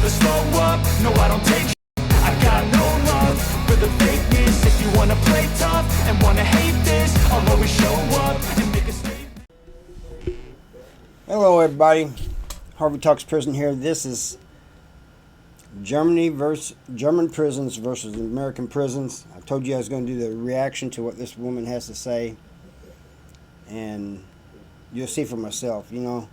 never slow up, no I don't take shit. I got no love for the fakeness. If you wanna play tough and wanna hate this, I'll always show up and make a statement. Hello everybody, Harvey Talks Prison here. This is German prisons versus American prisons. I told you I was going to do the reaction to what this woman has to say, and you'll see for myself. You know,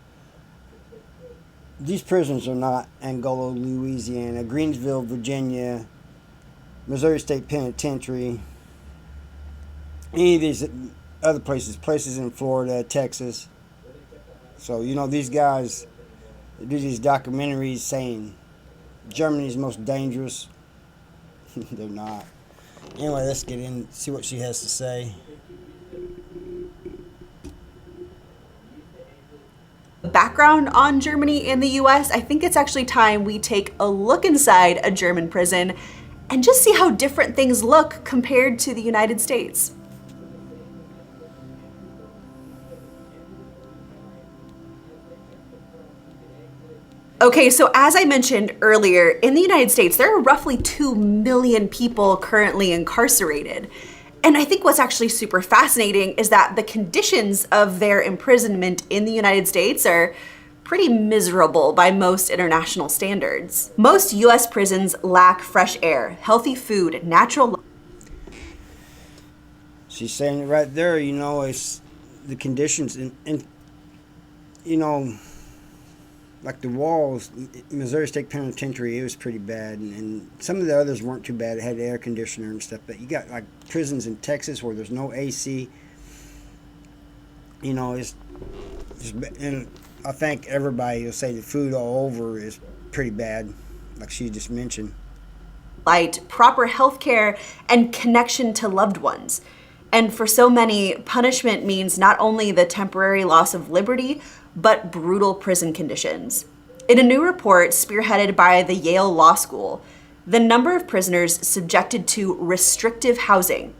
these prisons are not Angola, Louisiana, Greensville, Virginia, Missouri State Penitentiary, any of these other places in Florida, Texas. So, you know, these guys do these documentaries saying Germany's most dangerous. They're not. Anyway, let's get in, see what she has to say. Background on Germany and the US, I think it's actually time we take a look inside a German prison and just see how different things look compared to the United States. Okay, so as I mentioned earlier, in the United States, there are roughly 2 million people currently incarcerated. And I think what's actually super fascinating is that the conditions of their imprisonment in the United States are pretty miserable by most international standards. Most US prisons lack fresh air, healthy food, natural. She's saying it right there, you know, it's the conditions and you know, like the walls, Missouri State Penitentiary, it was pretty bad, and some of the others weren't too bad. It had air conditioner and stuff, but you got like prisons in Texas where there's no AC. You know, and I think everybody will say the food all over is pretty bad, like she just mentioned. Light, proper health care, and connection to loved ones. And for so many, punishment means not only the temporary loss of liberty, but brutal prison conditions. In a new report spearheaded by the Yale Law School, the number of prisoners subjected to restrictive housing,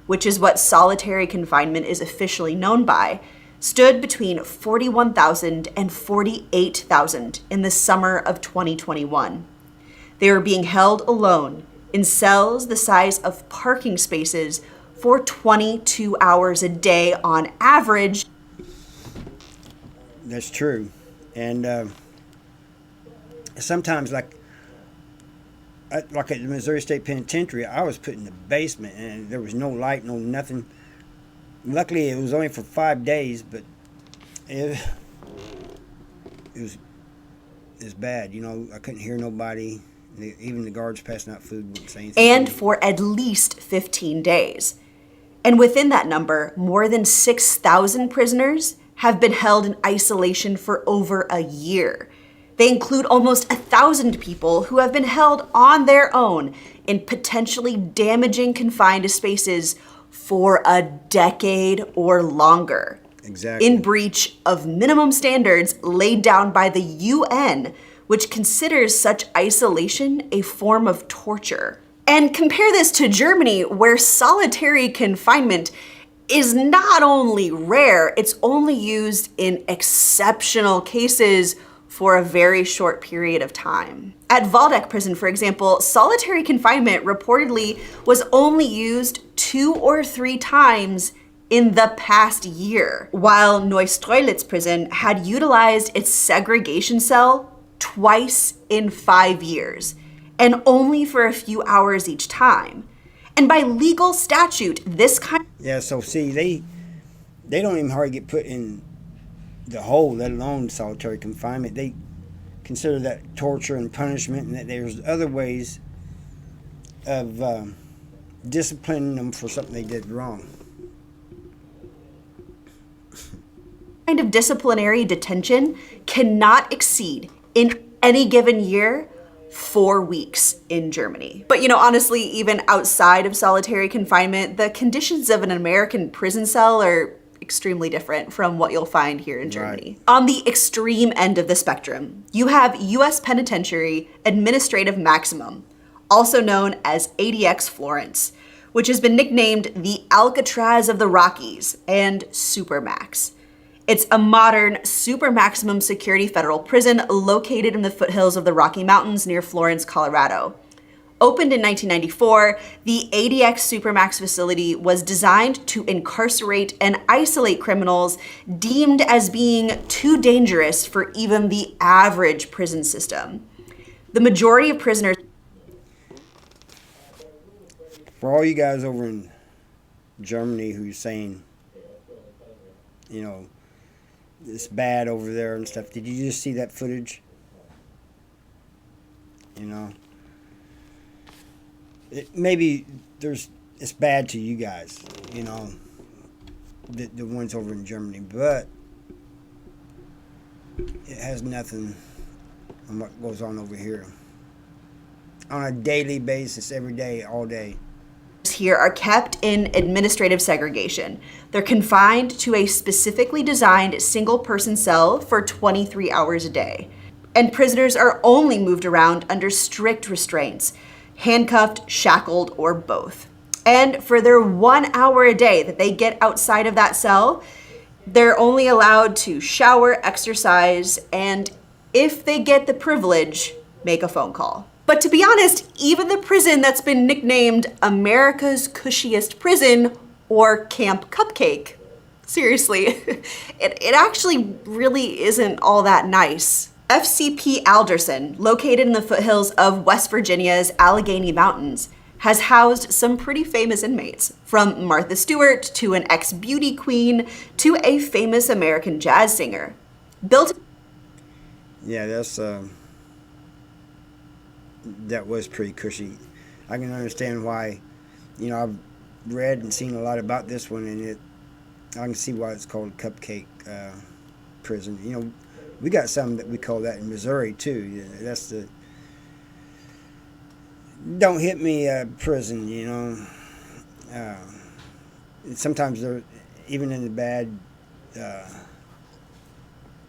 which is what solitary confinement is officially known by, stood between 41,000 and 48,000 in the summer of 2021. They were being held alone in cells the size of parking spaces for 22 hours a day on average. That's true. And sometimes, like at the Missouri State Penitentiary, I was put in the basement, and there was no light, no nothing. Luckily, it was only for 5 days, but it was bad. You know, I couldn't hear nobody. Even the guards passing out food wouldn't say anything. And for at least 15 days. And within that number, more than 6,000 prisoners have been held in isolation for over a year. They include almost 1,000 people who have been held on their own in potentially damaging confined spaces for a decade or longer. Exactly. In breach of minimum standards laid down by the UN, which considers such isolation a form of torture. And compare this to Germany, where solitary confinement is not only rare, it's only used in exceptional cases for a very short period of time. At Waldeck prison, for example, solitary confinement reportedly was only used 2 or 3 times in the past year, while Neustrelitz prison had utilized its segregation cell twice in 5 years, and only for a few hours each time. And by legal statute, this kind. Yeah, so see, they don't even hardly get put in the hole, let alone solitary confinement. They consider that torture and punishment, and that there's other ways of disciplining them for something they did wrong. Kind of disciplinary detention cannot exceed in any given year 4 weeks in Germany. But you know, honestly, even outside of solitary confinement, the conditions of an American prison cell are extremely different from what you'll find here in Germany. Right. On the extreme end of the spectrum, you have US Penitentiary Administrative Maximum, also known as ADX Florence, which has been nicknamed the Alcatraz of the Rockies and Supermax. It's a modern, super maximum security federal prison located in the foothills of the Rocky Mountains near Florence, Colorado. Opened in 1994, the ADX Supermax facility was designed to incarcerate and isolate criminals deemed as being too dangerous for even the average prison system. The majority of prisoners... For all you guys over in Germany who's saying, you know, it's bad over there and stuff, did you just see that footage? You know? Maybe it's bad to you guys, you know, the ones over in Germany, but it has nothing on what goes on over here on a daily basis, every day, all day. Here are kept in administrative segregation. They're confined to a specifically designed single-person cell for 23 hours a day. And prisoners are only moved around under strict restraints, handcuffed, shackled, or both. And for their 1 hour a day that they get outside of that cell, they're only allowed to shower, exercise, and if they get the privilege, make a phone call. But to be honest, even the prison that's been nicknamed America's cushiest prison or Camp Cupcake, seriously, it actually really isn't all that nice. FCP Alderson, located in the foothills of West Virginia's Allegheny Mountains, has housed some pretty famous inmates, from Martha Stewart to an ex-beauty queen to a famous American jazz singer. Built... Yeah, that was pretty cushy. I can understand why, you know, I've read and seen a lot about this one, and I can see why it's called Cupcake Prison. You know, we got some that we call that in Missouri too. That's the don't hit me prison, you know. Sometimes they're, even in the bad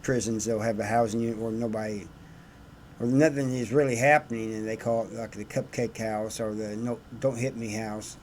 prisons, they'll have a housing unit where nobody, or nothing is really happening, and they call it like the Cupcake House or the no, don't hit me house.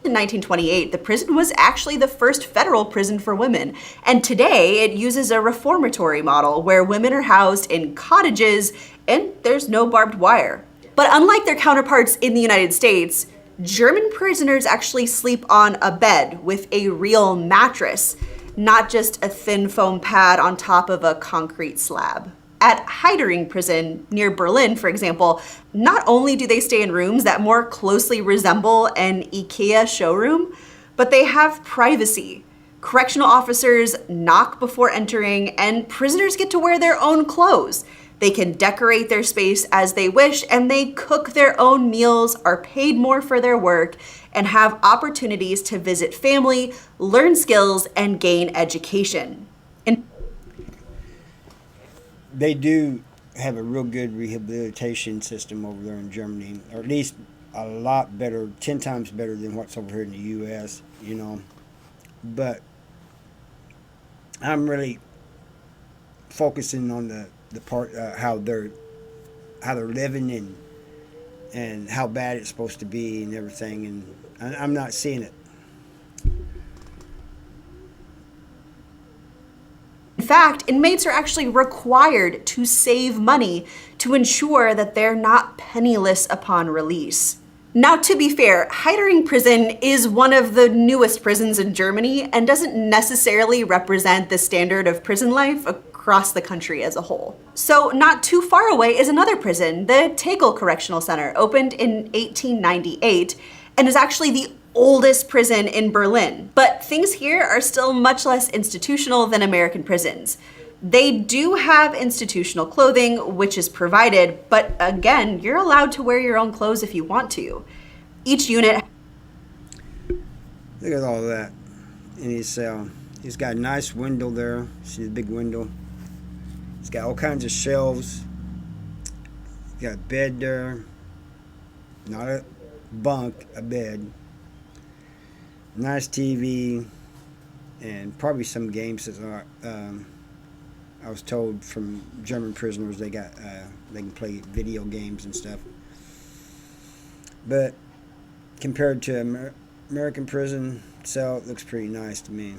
In 1928, the prison was actually the first federal prison for women, and today it uses a reformatory model where women are housed in cottages and there's no barbed wire. But unlike their counterparts in the United States, German prisoners actually sleep on a bed with a real mattress, not just a thin foam pad on top of a concrete slab. At Heidering prison near Berlin, for example, not only do they stay in rooms that more closely resemble an IKEA showroom, but they have privacy. Correctional officers knock before entering, and prisoners get to wear their own clothes. They can decorate their space as they wish, and they cook their own meals, are paid more for their work, and have opportunities to visit family, learn skills, and gain education. They do have a real good rehabilitation system over there in Germany, or at least a lot better, 10 times better than what's over here in the U.S., you know. But I'm really focusing on the part how they're living and how bad it's supposed to be and everything, and I'm not seeing it. In fact, inmates are actually required to save money to ensure that they're not penniless upon release. Now, to be fair, Heidering prison is one of the newest prisons in Germany and doesn't necessarily represent the standard of prison life across the country as a whole. So not too far away is another prison, the Tegel Correctional Center, opened in 1898 and is actually the oldest prison in Berlin. But things here are still much less institutional than American prisons. They do have institutional clothing, which is provided, but again, you're allowed to wear your own clothes if you want to. Each unit... Look at all that in his cell. He's got a nice window there. See the big window? He's got all kinds of shelves. He's got a bed there. Not a bunk, a bed. Nice TV, and probably some games that I was told from German prisoners they can play video games and stuff. But compared to American prison cell, it looks pretty nice to me.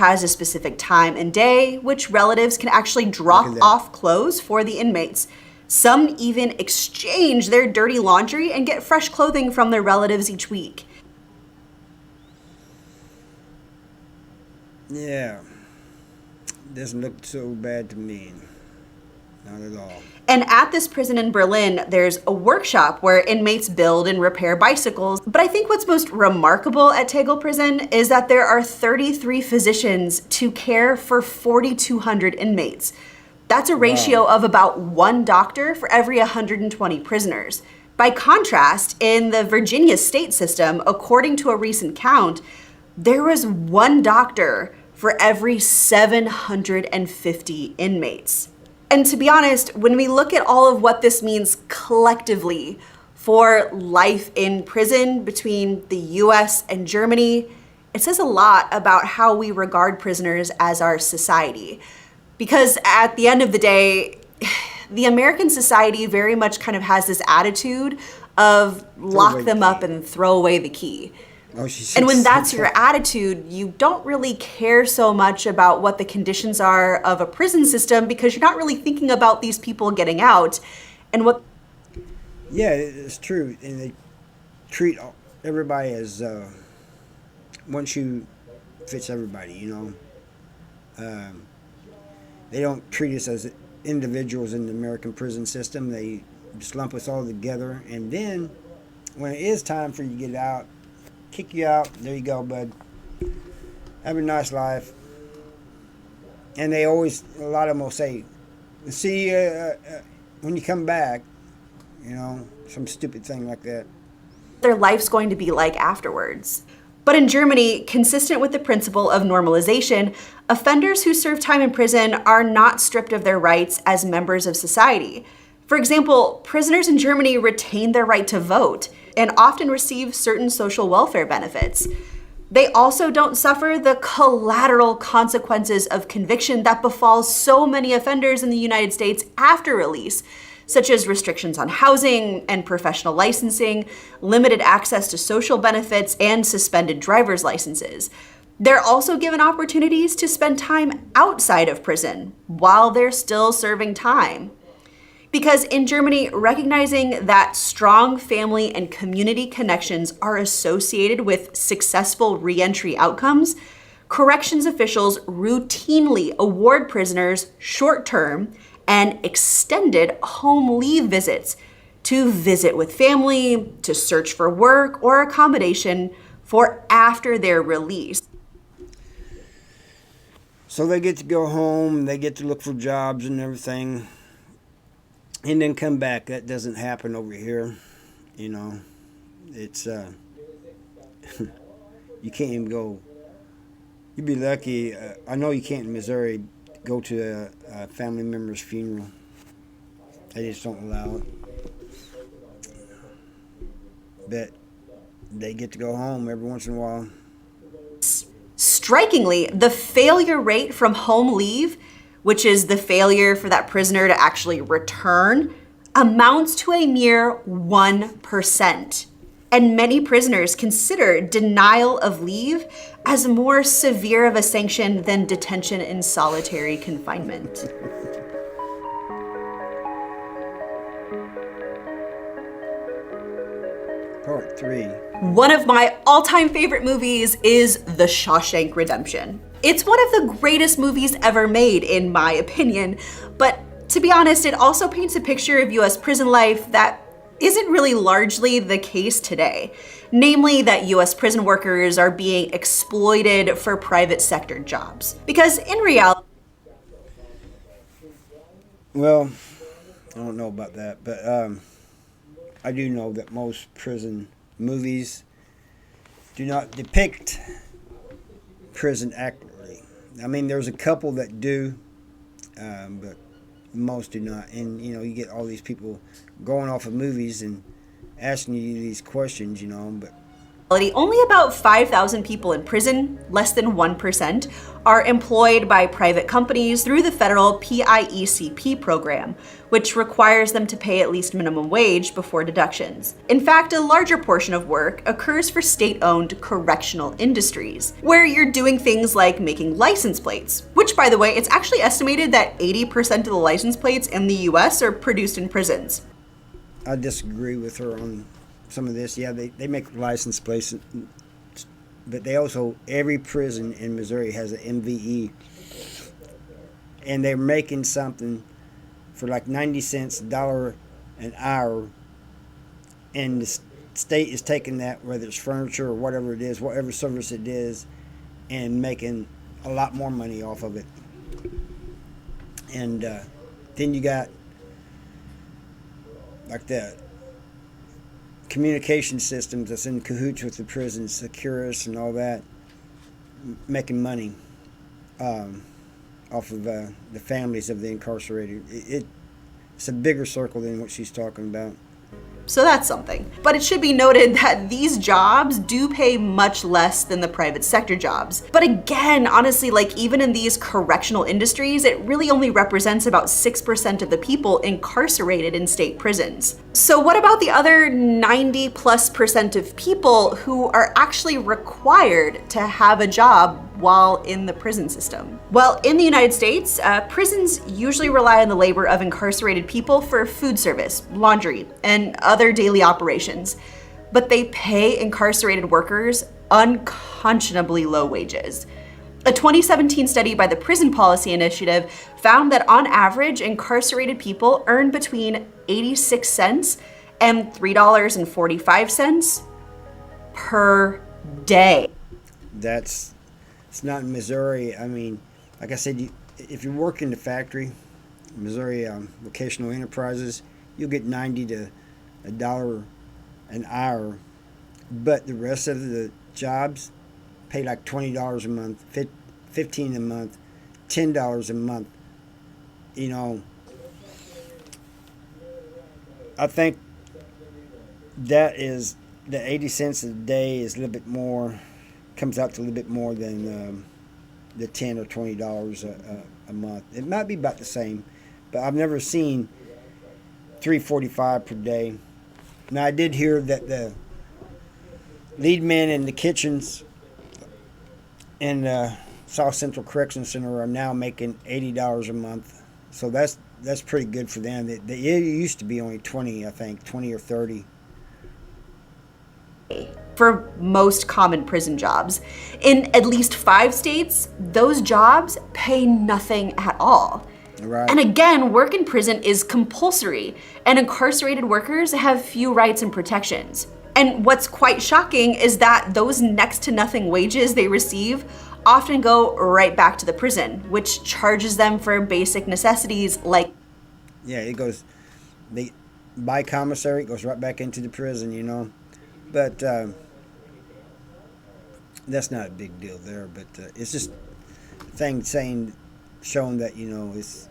has a specific time and day which relatives can actually drop off clothes for the inmates. Some even exchange their dirty laundry and get fresh clothing from their relatives each week. Yeah. Doesn't look so bad to me. Not at all. And at this prison in Berlin, there's a workshop where inmates build and repair bicycles. But I think what's most remarkable at Tegel Prison is that there are 33 physicians to care for 4,200 inmates. That's a ratio of about 1 doctor for every 120 prisoners. By contrast, in the Virginia state system, according to a recent count, there was 1 doctor for every 750 inmates. And to be honest, when we look at all of what this means collectively for life in prison between the US and Germany, it says a lot about how we regard prisoners as our society. Because at the end of the day, the American society very much kind of has this attitude of lock them up and throw away the key. And when that's your attitude, you don't really care so much about what the conditions are of a prison system because you're not really thinking about these people getting out and what. Yeah, it's true. And they treat everybody as one shoe fits everybody, you know. They don't treat us as individuals in the American prison system. They just lump us all together. And then when it is time for you to get out, kick you out. There you go, bud. Have a nice life. And they always, a lot of them will say, see you when you come back, you know, some stupid thing like that. Their life's going to be like afterwards. But in Germany, consistent with the principle of normalization, offenders who serve time in prison are not stripped of their rights as members of society. For example, prisoners in Germany retain their right to vote and often receive certain social welfare benefits. They also don't suffer the collateral consequences of conviction that befalls so many offenders in the United States after release, such as restrictions on housing and professional licensing, limited access to social benefits, and suspended driver's licenses. They're also given opportunities to spend time outside of prison while they're still serving time. Because in Germany, recognizing that strong family and community connections are associated with successful reentry outcomes, corrections officials routinely award prisoners short-term and extended home leave visits to visit with family, to search for work or accommodation for after their release. So they get to go home, they get to look for jobs and everything. And then come back. That doesn't happen over here, you know. It's you can't even go. You'd be lucky. I know you can't in Missouri go to a family member's funeral. They just don't allow it. But they get to go home every once in a while. Strikingly, the failure rate from home leave, which is the failure for that prisoner to actually return, amounts to a mere 1%. And many prisoners consider denial of leave as more severe of a sanction than detention in solitary confinement. Part 3. One of my all-time favorite movies is The Shawshank Redemption. It's one of the greatest movies ever made, in my opinion, but to be honest, it also paints a picture of US prison life that isn't really largely the case today. Namely, that US prison workers are being exploited for private sector jobs. Because in reality... Well, I don't know about that, but I do know that most prison movies do not depict prison accurately. I mean, there's a couple that do, but most do not. And, you know, you get all these people going off of movies and asking you these questions, you know, but Only about 5,000 people in prison, less than 1%, are employed by private companies through the federal PIECP program, which requires them to pay at least minimum wage before deductions. In fact, a larger portion of work occurs for state-owned correctional industries, where you're doing things like making license plates, which, by the way, it's actually estimated that 80% of the license plates in the US are produced in prisons. I disagree with her on some of this. Yeah, they make license plates, but they also, every prison in Missouri has an MVE, and they're making something for like 90 cents, $1 an hour, and the state is taking that, whether it's furniture or whatever it is, whatever service it is, and making a lot more money off of it. And then you got like the communication systems that's in cahoots with the prisons, Securus and all that, making money off of the families of the incarcerated. It's a bigger circle than what she's talking about. So that's something. But it should be noted that these jobs do pay much less than the private sector jobs. But again, honestly, like even in these correctional industries, it really only represents about 6% of the people incarcerated in state prisons. So what about the other 90+% of people who are actually required to have a job while in the prison system? Well, in the United States, prisons usually rely on the labor of incarcerated people for food service, laundry, and other daily operations. But they pay incarcerated workers unconscionably low wages. A 2017 study by the Prison Policy Initiative found that on average, incarcerated people earn between 86 cents and $3.45 per day. It's not in Missouri. I mean, like I said, if you work in the factory, Missouri Vocational Enterprises, you'll get 90 to $1 an hour, but the rest of the jobs pay like $20 a month, $15 a month, $10 a month. You know, I think that is the 80 cents a day is a little bit more, comes out to a little bit more than the $10 or $20 a month. It might be about the same, but I've never seen $3.45 per day. Now, I did hear that the lead men in the kitchens in South Central Correction Center are now making $80 a month. So that's pretty good for them. It used to be only 20, I think, 20 or 30. For most common prison jobs. In at least 5 states, those jobs pay nothing at all. Right. And again, work in prison is compulsory, and incarcerated workers have few rights and protections. And what's quite shocking is that those next to nothing wages they receive often go right back to the prison, which charges them for basic necessities like... Yeah, it goes, they buy commissary, it goes right back into the prison, you know. But that's not a big deal there, but it's just a thing showing that, you know, it's...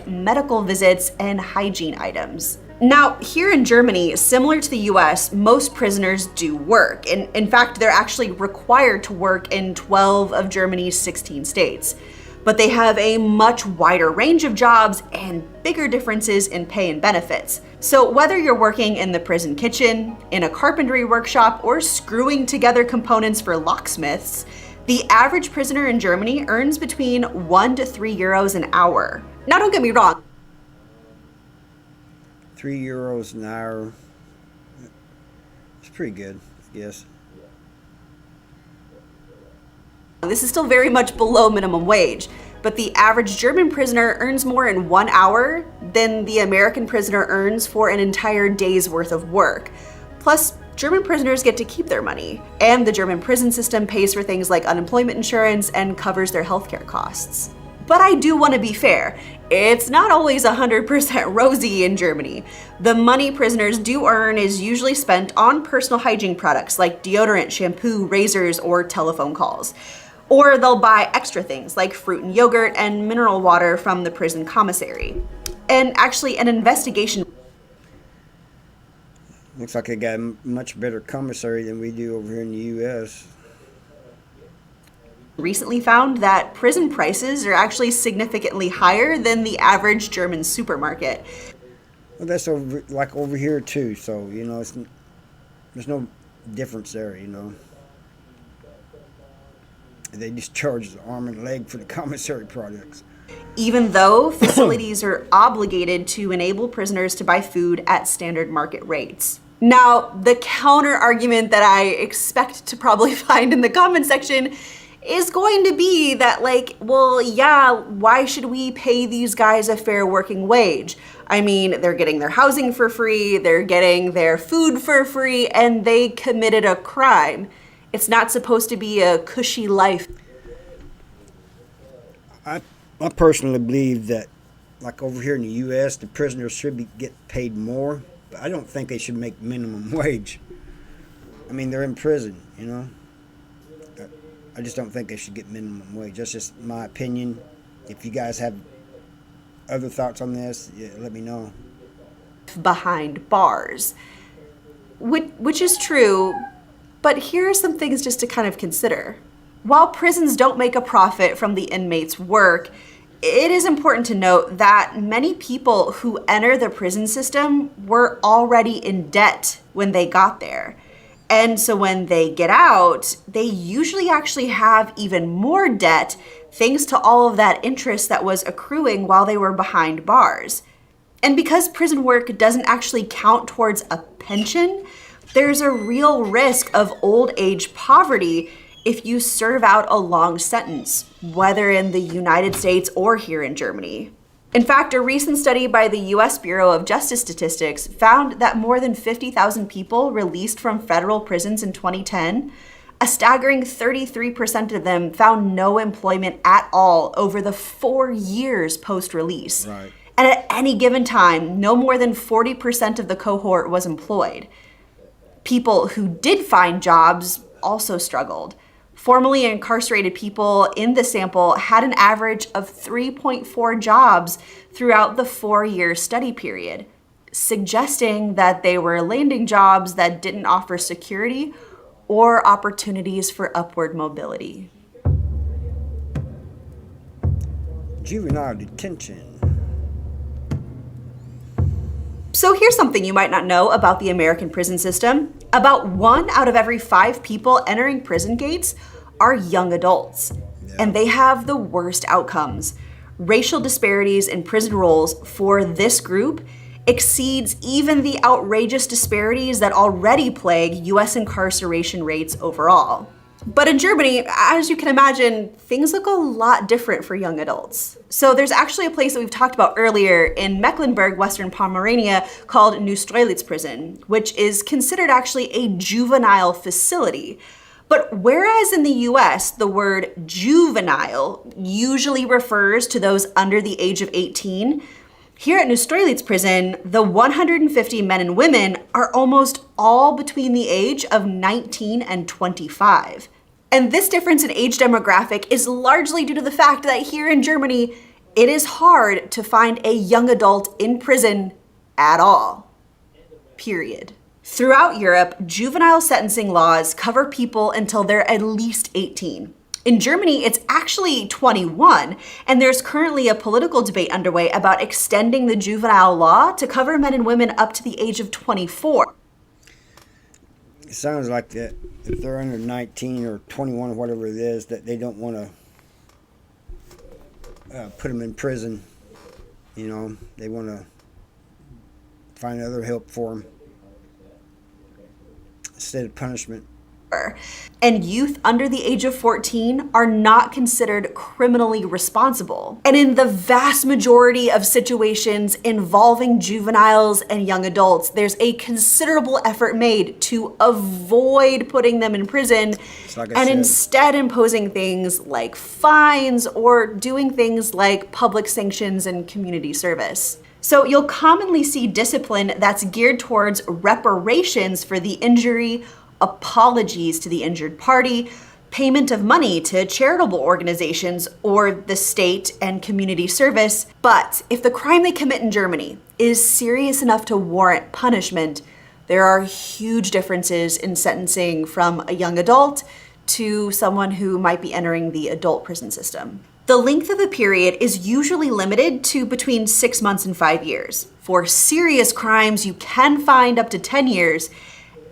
medical visits and hygiene items. Now, here in Germany, similar to the US, most prisoners do work. In fact, they're actually required to work in 12 of Germany's 16 states. But they have a much wider range of jobs and bigger differences in pay and benefits. So whether you're working in the prison kitchen, in a carpentry workshop, or screwing together components for locksmiths, the average prisoner in Germany earns between 1 to 3 euros an hour. Now, don't get me wrong. 3 euros an hour. It's pretty good, I guess. This is still very much below minimum wage, but the average German prisoner earns more in 1 hour than the American prisoner earns for an entire day's worth of work. Plus, German prisoners get to keep their money, and the German prison system pays for things like unemployment insurance and covers their healthcare costs. But I do want to be fair. It's not always 100% rosy in Germany. The money prisoners do earn is usually spent on personal hygiene products like deodorant, shampoo, razors, or telephone calls. Or they'll buy extra things like fruit and yogurt and mineral water from the prison commissary. And actually, an investigation... Looks like they got a much better commissary than we do over here in the U.S. Recently found that prison prices are actually significantly higher than the average German supermarket. Well, that's over here too. So there's no difference there. They just charge the arm and leg for the commissary products. Even though facilities are obligated to enable prisoners to buy food at standard market rates. Now, the counter argument that I expect to probably find in the comment section is going to be that, like, well, yeah, why should we pay these guys a fair working wage? I mean, they're getting their housing for free, they're getting their food for free, and they committed a crime. It's not supposed to be a cushy life. I personally believe that, like over here in the U.S., the prisoners should get paid more, but I don't think they should make minimum wage. I mean, they're in prison, I just don't think they should get minimum wage. That's just my opinion. If you guys have other thoughts on this, let me know. Behind bars, which is true, but here are some things just to kind of consider. While prisons don't make a profit from the inmates' work, it is important to note that many people who enter the prison system were already in debt when they got there. And so when they get out, they usually actually have even more debt thanks to all of that interest that was accruing while they were behind bars. And because prison work doesn't actually count towards a pension, there's a real risk of old age poverty if you serve out a long sentence, whether in the United States or here in Germany. In fact, a recent study by the US Bureau of Justice Statistics found that more than 50,000 people released from federal prisons in 2010, a staggering 33% of them found no employment at all over the 4 years post-release. Right. And at any given time, no more than 40% of the cohort was employed. People who did find jobs also struggled. Formerly incarcerated people in the sample had an average of 3.4 jobs throughout the 4-year study period, suggesting that they were landing jobs that didn't offer security or opportunities for upward mobility. Juvenile detention. So here's something you might not know about the American prison system. About 1 out of every 5 people entering prison gates are young adults, and they have the worst outcomes. Racial disparities in prison rolls for this group exceeds even the outrageous disparities that already plague US incarceration rates overall. But in Germany, as you can imagine, things look a lot different for young adults. So there's actually a place that we've talked about earlier in Mecklenburg, Western Pomerania, called Neustrelitz Prison, which is considered actually a juvenile facility. But whereas in the US, the word juvenile usually refers to those under the age of 18, here at Neustrelitz Prison, the 150 men and women are almost all between the age of 19 and 25. And this difference in age demographic is largely due to the fact that here in Germany, it is hard to find a young adult in prison at all. Period. Throughout Europe, juvenile sentencing laws cover people until they're at least 18. In Germany, it's actually 21, and there's currently a political debate underway about extending the juvenile law to cover men and women up to the age of 24. It sounds like that if they're under 19 or 21 or whatever it is, that they don't want to put them in prison. They want to find other help for them instead of punishment. And youth under the age of 14 are not considered criminally responsible. And in the vast majority of situations involving juveniles and young adults, there's a considerable effort made to avoid putting them in prison and instead imposing things like fines or doing things like public sanctions and community service. So you'll commonly see discipline that's geared towards reparations for the injury, apologies to the injured party, payment of money to charitable organizations or the state and community service. But if the crime they commit in Germany is serious enough to warrant punishment, There are huge differences in sentencing from a young adult to someone who might be entering the adult prison system. The length of a period is usually limited to between 6 months and 5 years. For serious crimes, you can find up to 10 years.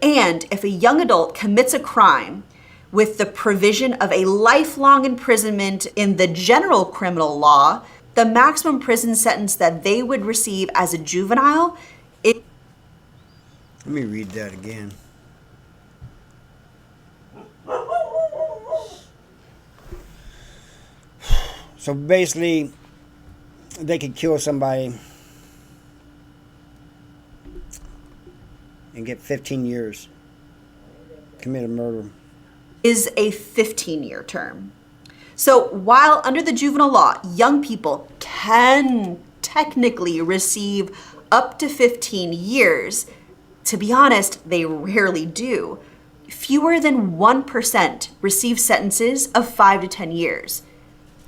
And if a young adult commits a crime with the provision of a lifelong imprisonment in the general criminal law, the maximum prison sentence that they would receive as a juvenile is... Let me read that again. So basically, they could kill somebody and get 15 years, commit a murder. Is a 15-year term. So while under the juvenile law, young people can technically receive up to 15 years, to be honest, they rarely do. Fewer than 1% receive sentences of 5 to 10 years.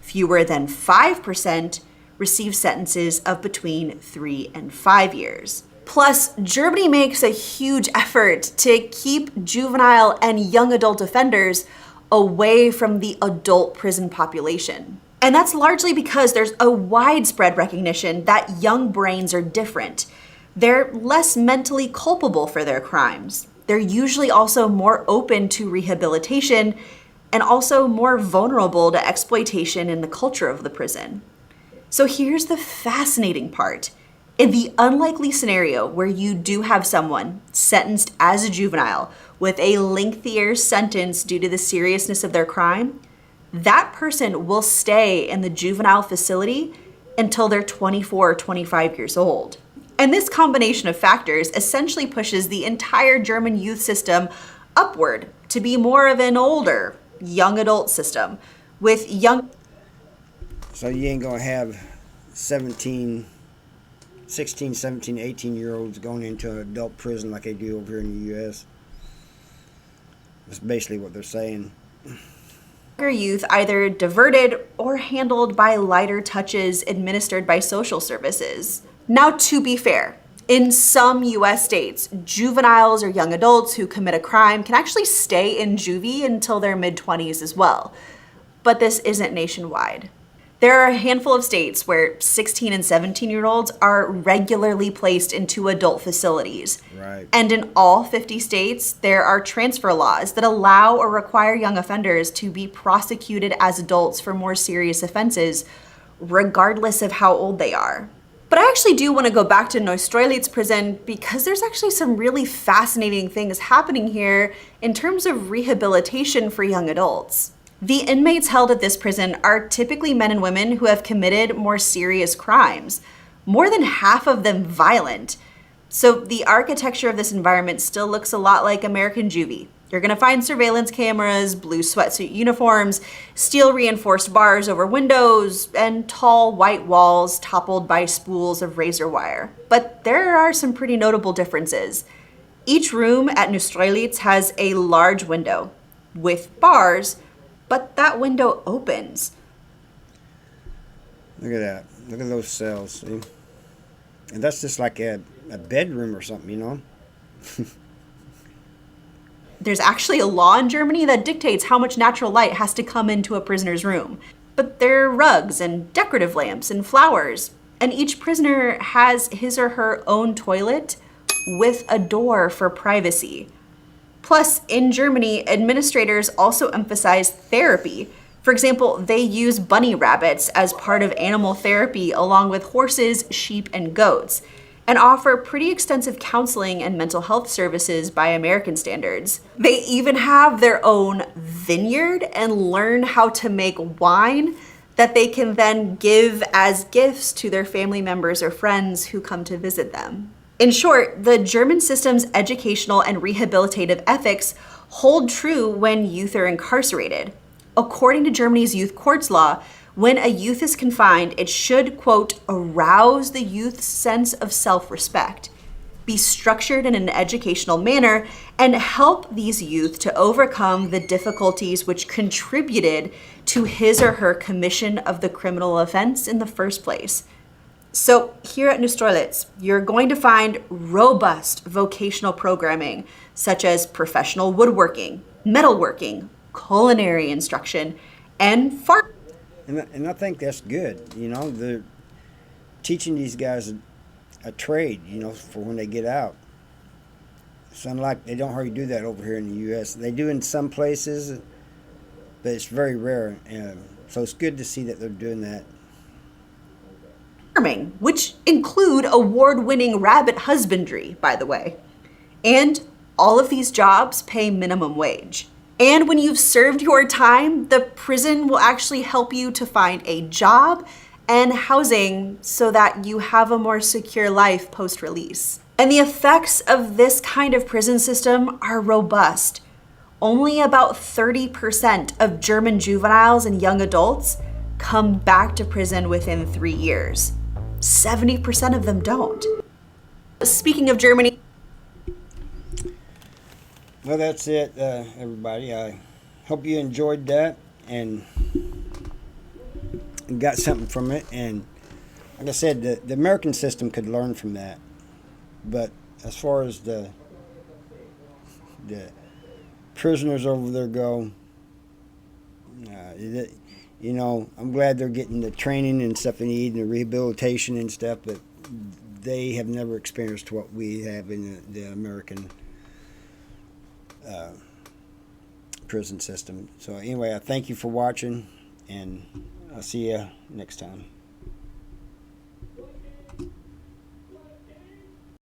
Fewer than 5% receive sentences of between 3 and 5 years. Plus, Germany makes a huge effort to keep juvenile and young adult offenders away from the adult prison population. And that's largely because there's a widespread recognition that young brains are different. They're less mentally culpable for their crimes. They're usually also more open to rehabilitation and also more vulnerable to exploitation in the culture of the prison. So here's the fascinating part. In the unlikely scenario where you do have someone sentenced as a juvenile with a lengthier sentence due to the seriousness of their crime, that person will stay in the juvenile facility until they're 24 or 25 years old. And this combination of factors essentially pushes the entire German youth system upward to be more of an older, young adult system with young... So you ain't gonna have 16, 17, 18-year-olds going into adult prison like they do over here in the U.S. That's basically what they're saying. Youth either diverted or handled by lighter touches administered by social services. Now, to be fair, in some US states, juveniles or young adults who commit a crime can actually stay in juvie until their mid-20s as well. But this isn't nationwide. There are a handful of states where 16 and 17-year-olds are regularly placed into adult facilities. Right. And in all 50 states, there are transfer laws that allow or require young offenders to be prosecuted as adults for more serious offenses, regardless of how old they are. But I actually do want to go back to Neustrelitz prison because there's actually some really fascinating things happening here in terms of rehabilitation for young adults. The inmates held at this prison are typically men and women who have committed more serious crimes, more than half of them violent. So the architecture of this environment still looks a lot like American juvie. You're gonna find surveillance cameras, blue sweatsuit uniforms, steel reinforced bars over windows, and tall white walls toppled by spools of razor wire. But there are some pretty notable differences. Each room at Neustrelitz has a large window with bars, but that window opens. Look at that. Look at those cells. See? And that's just like a bedroom or something, you know? There's actually a law in Germany that dictates how much natural light has to come into a prisoner's room. But there are rugs and decorative lamps and flowers. And each prisoner has his or her own toilet with a door for privacy. Plus, in Germany, administrators also emphasize therapy. For example, they use bunny rabbits as part of animal therapy along with horses, sheep, and goats, and offer pretty extensive counseling and mental health services by American standards. They even have their own vineyard and learn how to make wine that they can then give as gifts to their family members or friends who come to visit them. In short, the German system's educational and rehabilitative ethics hold true when youth are incarcerated. According to Germany's youth courts law, when a youth is confined, it should, quote, arouse the youth's sense of self-respect, be structured in an educational manner, and help these youth to overcome the difficulties which contributed to his or her commission of the criminal offense in the first place. So here at Neustrelitz, you're going to find robust vocational programming such as professional woodworking, metalworking, culinary instruction, and farm. And I think that's good. You know, they're teaching these guys a trade, you know, for when they get out. It's unlike they don't hardly do that over here in the U.S. They do in some places, but it's very rare. So it's good to see that they're doing that. Farming, which include award-winning rabbit husbandry, by the way. And all of these jobs pay minimum wage. And when you've served your time, the prison will actually help you to find a job and housing so that you have a more secure life post-release. And the effects of this kind of prison system are robust. Only about 30% of German juveniles and young adults come back to prison within 3 years. 70% of them don't. Speaking of Germany, Well, that's it, everybody. I hope you enjoyed that and got something from it. And like I said, the American system could learn from that. But as far as the prisoners over there go, you know, I'm glad they're getting the training and stuff they need and the rehabilitation and stuff, but they have never experienced what we have in the American prison system. So anyway, I thank you for watching, and I'll see you next time.